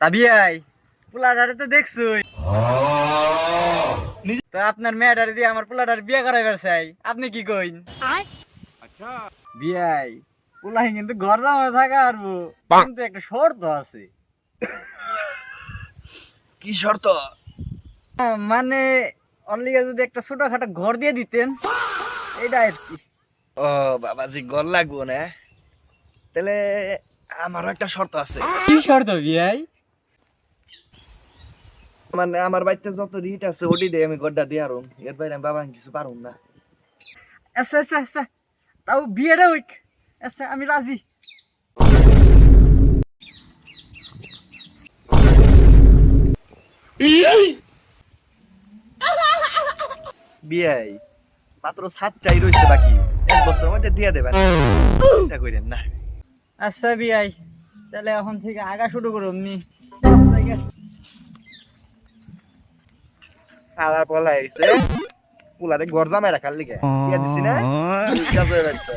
তা বিয়াই পোলাডারে তো দেখছুই, তো আপনার মেয়েটারে দিয়ে আমার পোলাডার বিয়ে করাইবার চাই, আপনি কি কইন? আচ্ছা বিয়াই, পোলাই কিন্তু ঘর জামাই থাকা আরবো, কিন্তু একটা শর্ত আছে। কি শর্ত? মানে অনলিগা যদি একটা ছোটখাটো ঘর দিয়ে দিতেন, এইটা আর কি। ও বাবাজি, ঘর লাগবো না? তাহলে আমারও একটা শর্ত আছে। কি শর্ত বিয়াই? মানে আমার বাড়িতে যত রিট আছে ওটি দিয়ে আমি ঘরটা দিয়ে আরুম, এর বাইরে আমি বাবা কিছু পারুম না। আচ্ছা আচ্ছা আচ্ছা, তাও বিয়েটা হইক। আচ্ছা আমি রাজি। বিয়াই মাত্র 7টাই রয়েছে বাকি, 1 বছরের মধ্যে দিয়ে দেবেন, চিন্তা করেন না। আচ্ছা বিয়াই, তাহলে এখন থেকে আগা শুরু করুন নি। আলার পলা আইছে পোলারে ঘর জামাই রাখার লিগে দিয়া দিছি না, ওই কাজ হয়ে যাচ্ছে।